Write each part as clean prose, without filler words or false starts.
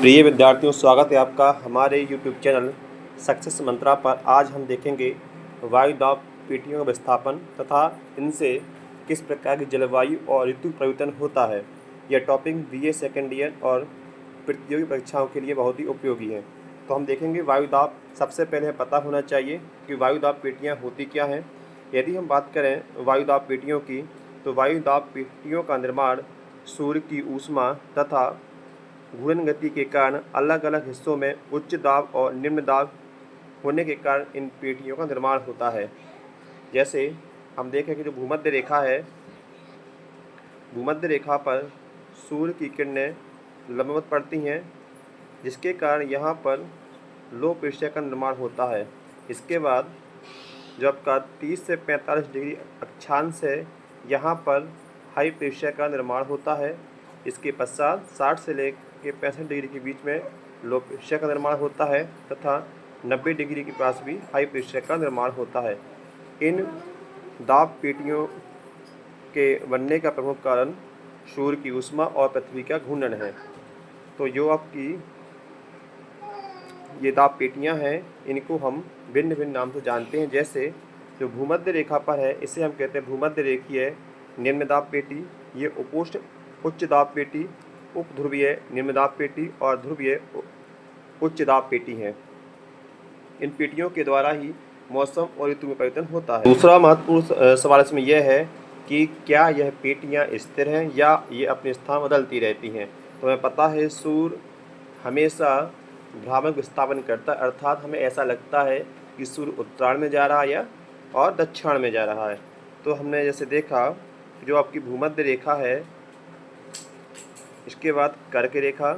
प्रिय विद्यार्थियों, स्वागत है आपका हमारे YouTube चैनल सक्सेस मंत्रा पर। आज हम देखेंगे वायु दाब पेटियों का विस्थापन तथा इनसे किस प्रकार की जलवायु और ऋतु परिवर्तन होता है। यह टॉपिक BA सेकेंड ईयर और प्रतियोगी परीक्षाओं के लिए बहुत ही उपयोगी है। तो हम देखेंगे वायु दाब। सबसे पहले पता होना चाहिए कि वायु दाब पेटियाँ होती क्या हैं। यदि हम बात करें वायु दाब पेटियों की, तो वायु दाब पेटियों का निर्माण सूर्य की ऊष्मा तथा घूर्णन गति के कारण अलग अलग हिस्सों में उच्च दाब और निम्न दाब होने के कारण इन पेटियों का निर्माण होता है। जैसे हम देखें कि जो भूमध्य रेखा है, भूमध्य रेखा पर सूर्य की किरणें लंबवत पड़ती हैं, जिसके कारण यहाँ पर लो प्रेशर का निर्माण होता है। इसके बाद जो आपका 30 से 45 डिग्री अक्षांश है, यहाँ पर हाई प्रेशर का निर्माण होता है। इसके पश्चात 60 से लेकर 65 डिग्री के बीच में लो प्रेशर का निर्माण होता है तथा 90 डिग्री के पास भी हाई प्रेशर का निर्माण होता है। इन दाब पेटियों के बनने का प्रमुख कारण सूर्य की ऊष्मा और पृथ्वी का घूर्णन है। तो जो आपकी ये दाब पेटियां हैं, इनको हम भिन्न भिन्न नाम से जानते हैं। जैसे जो भूमध्य रेखा पर है, इसे हम कहते हैं भूमध्य रेखीय निम्न दाब पेटी। ये उपोष्ण उच्च दाब पेटी, उप ध्रुवीय निम्न दाब पेटी और ध्रुवीय उच्च दाब पेटी है। इन पेटियों के द्वारा ही मौसम और ऋतु में परिवर्तन होता है। दूसरा महत्वपूर्ण सवाल इसमें यह है कि क्या यह पेटियां स्थिर हैं या ये अपने स्थान बदलती रहती हैं। तो हमें पता है सूर्य हमेशा भ्रामक विस्थापन करता है, अर्थात हमें ऐसा लगता है कि सूर्य उत्तरायण में जा रहा है या और दक्षिण में जा रहा है। तो हमने जैसे देखा जो आपकी भूमध्य रेखा है, इसके बाद कर्क रेखा,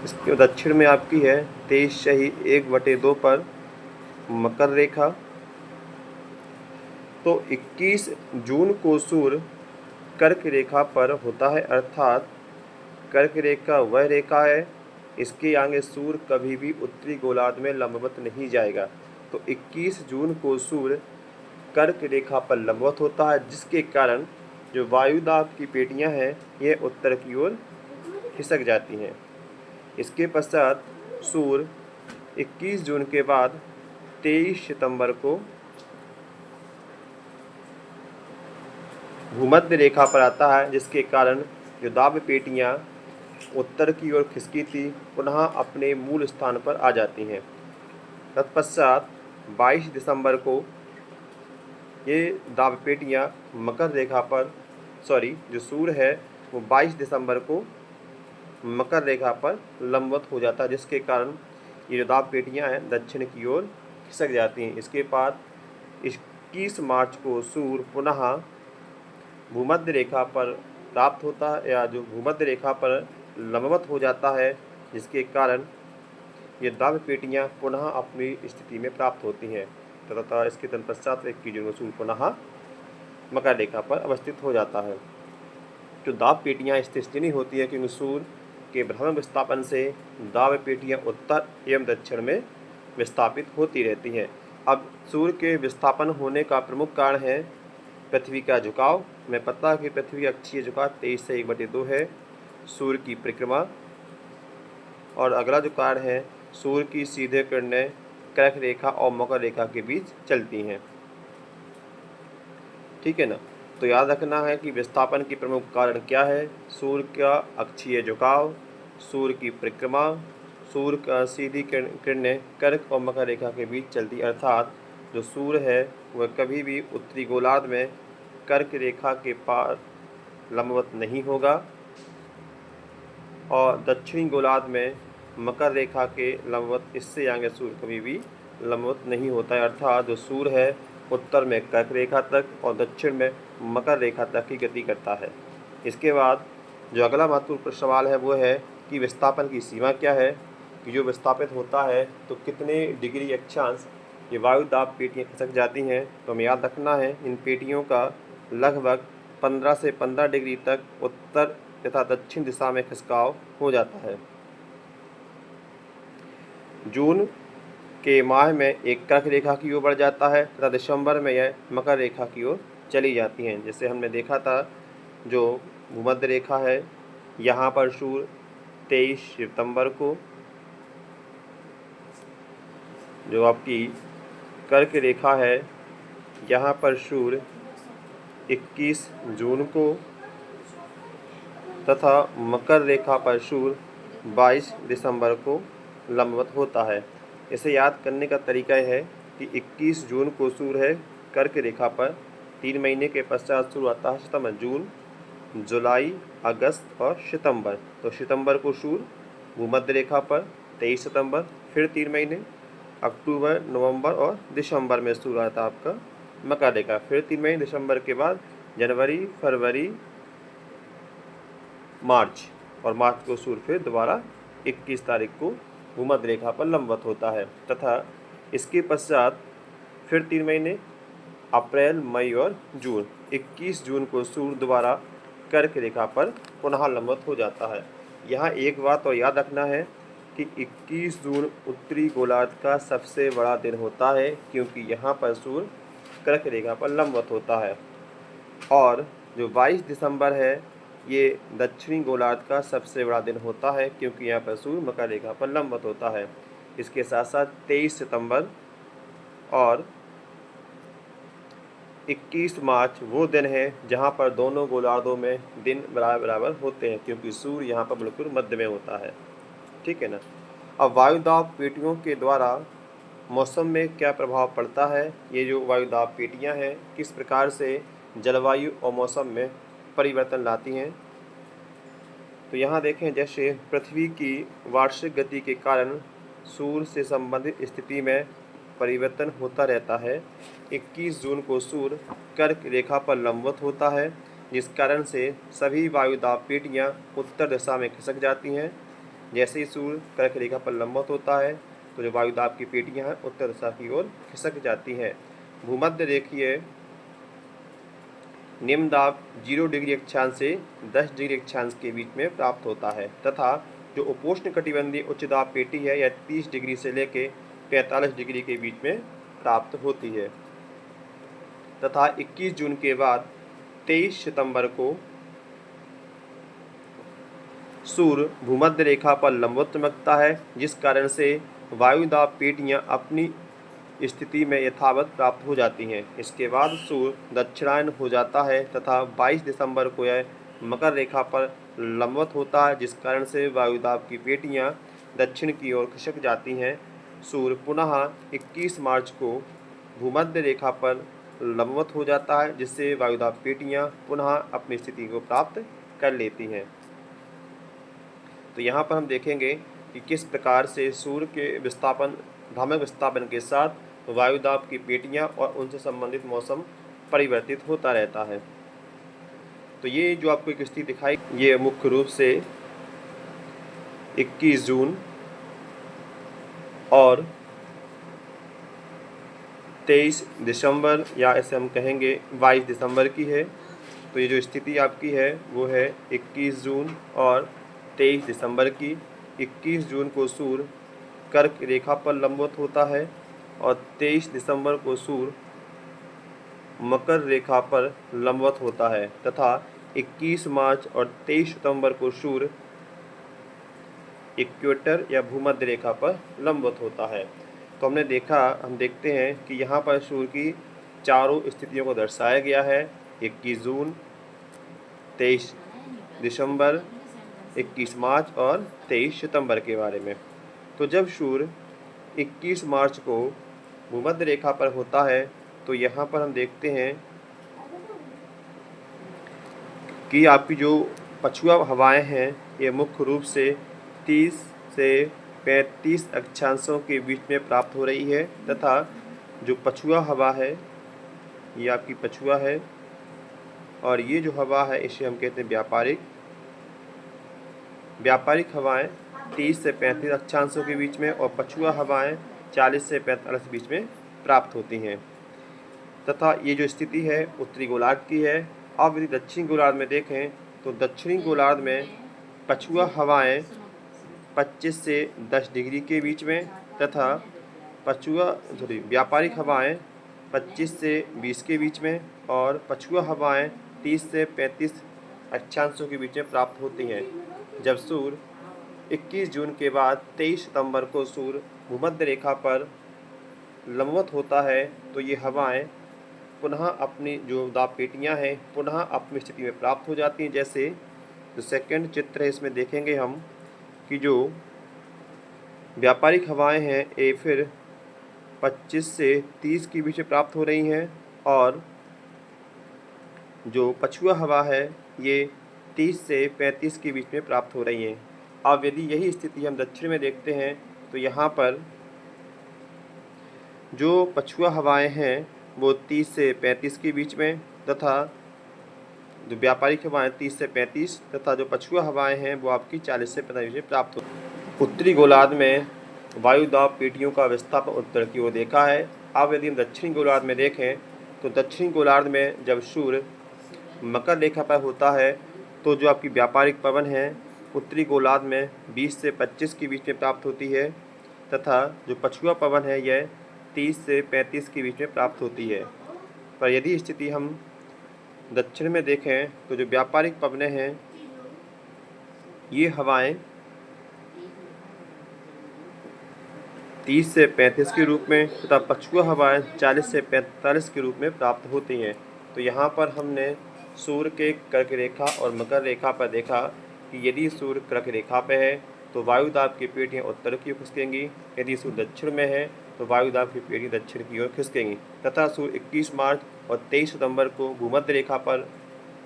इसके दक्षिण में आपकी है 23/1/2 पर मकर रेखा। तो 21 जून को सूर्य कर्क रेखा पर होता है, अर्थात कर्क रेखा वह रेखा है, इसके आगे सूर्य कभी भी उत्तरी गोलार्ध में लंबवत नहीं जाएगा। तो 21 जून को सूर्य कर्क रेखा पर लंबवत होता है, जिसके कारण जो वायु दाब की पेटियां हैं ये उत्तर की ओर खिसक जाती हैं। इसके पश्चात सूर्य 21 जून के बाद 23 सितंबर को भूमध्य रेखा पर आता है, जिसके कारण जो दाब पेटियां उत्तर की ओर खिसकी थी पुनः अपने मूल स्थान पर आ जाती हैं। तत्पश्चात 22 दिसंबर को ये दाब पेटियां मकर रेखा पर जो सूर्य है वो 22 दिसंबर को मकर रेखा पर लंबवत हो जाता है, जिसके कारण ये जो दाब पेटियां हैं दक्षिण की ओर खिसक जाती हैं। इसके बाद 21 मार्च को सूर्य पुनः भूमध्य रेखा पर प्राप्त होता है या जो भूमध्य रेखा पर लंबवत हो जाता है, जिसके कारण ये दाब पेटियां पुनः अपनी स्थिति में प्राप्त होती हैं तथा इसके तत्पश्चात 21 जून को सूर्य पुनः मकर रेखा पर अवस्थित हो जाता है। जो दाब पेटियां स्थिर नहीं होती है क्योंकि सूर्य के भ्रमण विस्थापन से दाब पेटियां उत्तर एवं दक्षिण में विस्थापित होती रहती हैं। अब सूर्य के विस्थापन होने का प्रमुख कारण है पृथ्वी का झुकाव। हमें पता है कि पृथ्वी अक्षीय झुकाव 23 से 1/2 है, सूर्य की परिक्रमा, और अगला जो कारण है सूर्य की सीधे किरणें कर्क रेखा और मकर रेखा के बीच चलती हैं। ठीक है ना। तो याद रखना है कि विस्थापन की प्रमुख कारण क्या है। सूर्य का अक्षीय झुकाव, सूर्य की परिक्रमा, सूर्य का सीधी किरणें कर्क और मकर रेखा के बीच चलती, अर्थात जो सूर्य है वह कभी भी उत्तरी गोलार्ध में कर्क रेखा के पार लंबवत नहीं होगा और दक्षिणी गोलार्ध में मकर रेखा के लंबवत, इससे आगे सूर्य कभी भी लंबवत नहीं होता है। अर्थात जो सूर्य है उत्तर में कर्क रेखा तक और दक्षिण में मकर रेखा तक की गति करता है। इसके बाद जो अगला महत्वपूर्ण सवाल है वो है कि विस्थापन की सीमा क्या है, कि जो विस्थापित होता है तो कितने डिग्री अक्षांश ये वायु दाब पेटियाँ खिसक जाती हैं। तो हमें याद रखना है इन पेटियों का लगभग 15 से 15 डिग्री तक उत्तर तथा दक्षिण दिशा में खिसकाव हो जाता है। जून के माह में एक कर्क रेखा की ओर बढ़ जाता है तथा दिसंबर में यह मकर रेखा की ओर चली जाती हैं। जैसे हमने देखा था जो भूमध्य रेखा है यहाँ पर सूर्य 23 सितंबर को, जो आपकी कर्क रेखा है यहाँ पर सूर्य 21 जून को तथा मकर रेखा पर सूर्य 22 दिसंबर को लंबवत होता है। इसे याद करने का तरीका यह है कि 21 जून को सूर्य है कर्क रेखा पर, 3 महीने के पश्चात सूर्य आता है सितंबर, जून, जुलाई, अगस्त और सितंबर। तो सितंबर को सूर्य भूमध्य रेखा पर 23 सितंबर, फिर 3 महीने अक्टूबर, नवंबर और दिसंबर में सूर्य आता है आपका मकर रेखा, फिर 3 महीने दिसंबर के बाद जनवरी, फरवरी, मार्च, और मार्च को सूर्य फिर दोबारा 21 तारीख को भूमध्य रेखा पर लंबवत होता है तथा इसके पश्चात फिर 3 महीने अप्रैल, मई और जून, 21 जून को सूर्य दोबारा कर्क रेखा पर पुनः लंबवत हो जाता है। यहाँ एक बात और याद रखना है कि 21 जून उत्तरी गोलार्ध का सबसे बड़ा दिन होता है, क्योंकि यहाँ पर सूर्य कर्क रेखा पर लंबवत होता है, और जो 22 दिसंबर है ये दक्षिणी गोलार्ध का सबसे बड़ा दिन होता है, क्योंकि यहाँ पर सूर्य मकर रेखा पर लंबवत होता है। इसके साथ साथ 23 सितंबर और 21 मार्च वो दिन है जहाँ पर दोनों गोलार्धों में दिन बराबर बराबर होते हैं, क्योंकि सूर्य यहाँ पर बिल्कुल मध्य में होता है। ठीक है ना। अब वायुदाब पेटियों के द्वारा मौसम में क्या प्रभाव पड़ता है, ये जो वायुदाब पेटियाँ हैं किस प्रकार से जलवायु और मौसम में परिवर्तन लाती हैं। तो यहाँ देखें, जैसे पृथ्वी की वार्षिक गति के कारण सूर्य से संबंधित स्थिति में परिवर्तन होता रहता है। 21 जून को सूर्य कर्क रेखा पर लंबवत होता है, जिस कारण से सभी वायुदाब पेटियाँ उत्तर दिशा में खिसक जाती हैं। जैसे ही सूर्य कर्क रेखा पर लंबवत होता है तो जो वायुदाब की पेटियाँ हैं उत्तर दिशा की ओर खिसक जाती हैं। भूमध्य रेखीय निम्न दाब 0 डिग्री अक्षांश से 10 डिग्री अक्षांश के बीच में प्राप्त होता है तथा जो उपोष्ण कटिबंधीय उच्च दाब पेटी है यह 30 डिग्री से लेकर 45 डिग्री के बीच में प्राप्त होती है तथा 21 जून के बाद 23 सितंबर को सूर्य भूमध्य रेखा पर लंबवत चमकता है, जिस कारण से वायुदाब पेटियां अपनी स्थिति में यथावत प्राप्त हो जाती हैं। इसके बाद सूर्य दक्षिणायन हो जाता है तथा 22 दिसंबर को यह मकर रेखा पर लंबवत होता है, जिस कारण से वायुदाब की पेटियां दक्षिण की ओर खिसक जाती हैं। सूर्य पुनः 21 मार्च को भूमध्य रेखा पर लंबवत हो जाता है, जिससे वायुदाब पेटियां पुनः अपनी स्थिति को प्राप्त कर लेती हैं। तो यहाँ पर हम देखेंगे कि किस प्रकार से सूर्य के विस्थापन, भ्रामक विस्थापन के साथ वायुदाब की पेटियां और उनसे संबंधित मौसम परिवर्तित होता रहता है। तो ये जो आपको एक स्थिति दिखाई, ये मुख्य रूप से 21 जून और 23 दिसंबर या ऐसे हम कहेंगे 22 दिसंबर की है। तो ये जो स्थिति आपकी है वो है 21 जून और 23 दिसंबर की। 21 जून को सूर्य कर्क रेखा पर लंबवत होता है और 23 दिसंबर को सूर्य मकर रेखा पर लंबवत होता है तथा 21 मार्च और 23 सितंबर को सूर्य इक्वेटर या भूमध्य रेखा पर लंबवत होता है। तो हमने देखा, हम देखते हैं कि यहाँ पर सूर्य की चारों स्थितियों को दर्शाया गया है, 21 जून, 23 दिसंबर, 21 मार्च और 23 सितंबर के बारे में। तो जब सूर्य 21 मार्च को भूमध्य रेखा पर होता है तो यहाँ पर हम देखते हैं कि आपकी जो पछुआ हवाएं हैं ये मुख्य रूप से 30 से 35 अक्षांशों के बीच में प्राप्त हो रही है तथा जो पछुआ हवा है ये आपकी पछुआ है और ये जो हवा है इसे हम कहते हैं व्यापारिक हवाएं 30 से 35 अक्षांशों के बीच में और पछुआ हवाएं 40 से 45 के बीच में प्राप्त होती हैं तथा ये जो स्थिति है उत्तरी गोलार्ध की है। अब यदि दक्षिणी गोलार्ध में देखें तो दक्षिणी गोलार्ध में पछुआ हवाएं 25 से 10 डिग्री के बीच में तथा व्यापारिक हवाएं 25 से 20 के बीच में और पछुआ हवाएं 30 से 35 अक्षांशों के बीच में प्राप्त होती हैं। जब सूर्य 21 जून के बाद 23 सितंबर को सूर्य भूमध्य रेखा पर लंबवत होता है तो ये हवाएं पुनः अपनी जो दाब पेटियाँ हैं पुनः अपनी स्थिति में प्राप्त हो जाती हैं। जैसे जो सेकंड चित्र है इसमें देखेंगे हम कि जो व्यापारिक हवाएं हैं ये फिर 25 से 30 के बीच में प्राप्त हो रही हैं और जो पछुआ हवा है ये 30 से 35 के बीच में प्राप्त हो रही हैं। अब यदि यही स्थिति हम दक्षिण में देखते हैं तो यहाँ पर जो पछुआ हवाएं हैं वो 30 से 35 के बीच में तथा जो व्यापारिक हवाएं 30 से 35 तथा जो पछुआ हवाएं हैं वो आपकी 40 से 45 में प्राप्त हो। उत्तरी गोलार्ध में वायु दाब पेटियों का विस्थापन उत्तर की ओर देखा है। अब यदि हम दक्षिणी गोलार्ध में देखें तो दक्षिणी गोलार्ध में जब सूर्य मकर रेखा पर होता है तो जो आपकी व्यापारिक पवन है उत्तरी गोलार्ध में 20 से 25 के बीच में प्राप्त होती है तथा जो पछुआ पवन है यह 30 से 35 के बीच में प्राप्त होती है। पर यदि स्थिति हम दक्षिण में देखें तो जो व्यापारिक पवनें हैं ये हवाएं 30 से 35 के रूप में तथा पछुआ हवाएं 40 से 45 के रूप में प्राप्त होती हैं। तो यहाँ पर हमने सूर्य के कर्क रेखा और मकर रेखा पर देखा कि यदि सूर्य कर्क रेखा पर है तो वायु दाब की पेटियाँ उत्तर की ओर खिसकेंगी, यदि सूर्य दक्षिण में है तो वायु दाब की पेटी दक्षिण की ओर खिसकेंगी तथा सूर्य 21 मार्च और 23 सितंबर को भूमध्य रेखा पर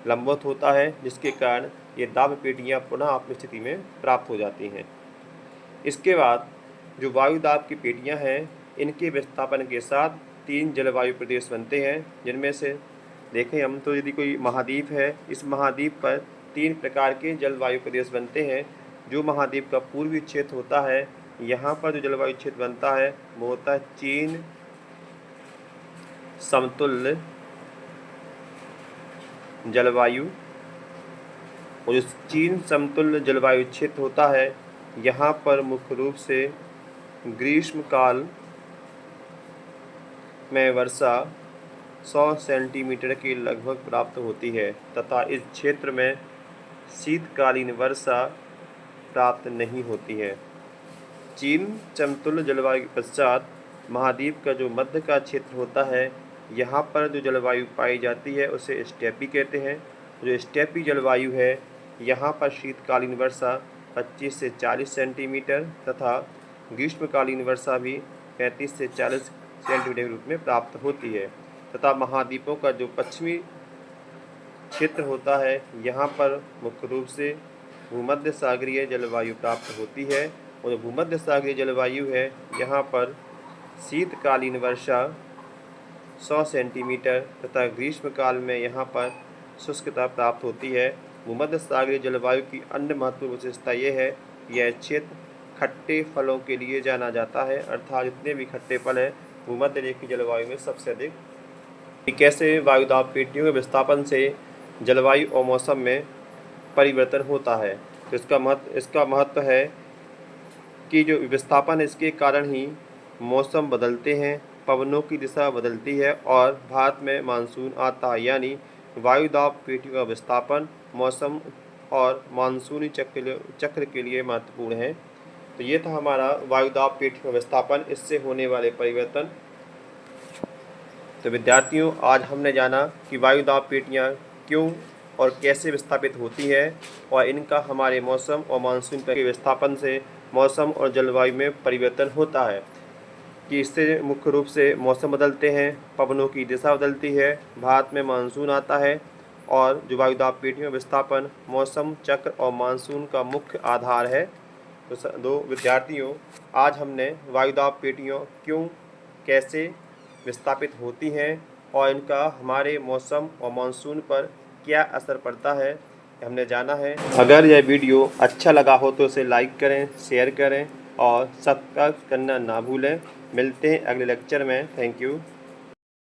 लंबवत होता है जिसके कारण ये दाब पेटियाँ पुनः अपनी स्थिति में प्राप्त हो जाती हैं। इसके बाद जो वायु दाब की पेटियाँ हैं इनके विस्थापन के साथ 3 जलवायु प्रदेश बनते हैं जिनमें से देखें हम तो यदि कोई महाद्वीप है इस महाद्वीप पर 3 प्रकार के जलवायु प्रदेश बनते हैं। जो महाद्वीप का पूर्वी क्षेत्र होता है यहाँ पर जो जलवायु क्षेत्र बनता है वो होता है चीन समतुल्य जलवायु और जो चीन समतुल्य जलवायु क्षेत्र होता है यहाँ पर मुख्य रूप से ग्रीष्मकाल में वर्षा 100 सेंटीमीटर के लगभग प्राप्त होती है तथा इस क्षेत्र में शीतकालीन वर्षा प्राप्त नहीं होती है। चीन समतुल्य जलवायु के पश्चात महाद्वीप का जो मध्य का क्षेत्र होता है यहाँ पर जो जलवायु पाई जाती है उसे स्टेपी कहते हैं। जो स्टेपी जलवायु है यहाँ पर शीतकालीन वर्षा 25 से 40 सेंटीमीटर तथा ग्रीष्मकालीन वर्षा भी 35 से 40 सेंटीमीटर के रूप में प्राप्त होती है तथा महाद्वीपों का जो पश्चिमी क्षेत्र होता है यहाँ पर मुख्य रूप से भूमध्य सागरीय जलवायु प्राप्त होती है और जो भूमध्य सागरीय जलवायु है यहाँ पर शीतकालीन वर्षा 100 सेंटीमीटर तथा ग्रीष्मकाल में यहाँ पर शुष्कता प्राप्त होती है। भूमध्य सागरीय जलवायु की अन्य महत्वपूर्ण विशेषता ये है कि यह क्षेत्र खट्टे फलों के लिए जाना जाता है अर्थात जितने भी खट्टे फल हैं भूमध्य रेखीय जलवायु में सबसे अधिक। कैसे वायु दाब पेटियों के विस्थापन से जलवायु और मौसम में परिवर्तन होता है तो इसका महत्व है कि जो विस्थापन है इसके कारण ही मौसम बदलते हैं, पवनों की दिशा बदलती है और भारत में मानसून आता है। यानी वायु दाब पेटियों का विस्थापन मौसम और मानसूनी चक्र के लिए महत्वपूर्ण है। तो ये था हमारा वायु दाब पेटियों का विस्थापन, इससे होने वाले परिवर्तन। तो विद्यार्थियों आज हमने जाना कि वायु दाब पेटियाँ क्यों और कैसे विस्थापित होती है और इनका हमारे मौसम और मानसून के विस्थापन से मौसम और जलवायु में परिवर्तन होता है कि इससे मुख्य रूप से मौसम बदलते हैं, पवनों की दिशा बदलती है, भारत में मानसून आता है और जो वायु दाब पेटियों में विस्थापन मौसम चक्र और मानसून का मुख्य आधार है। तो विद्यार्थियों आज हमने वायु दाब पेटियों क्यों कैसे विस्थापित होती हैं और इनका हमारे मौसम और मानसून पर क्या असर पड़ता है हमने जाना है। अगर यह वीडियो अच्छा लगा हो तो इसे लाइक करें, शेयर करें और सब्सक्राइब करना ना भूलें। मिलते हैं अगले लेक्चर में। Thank you.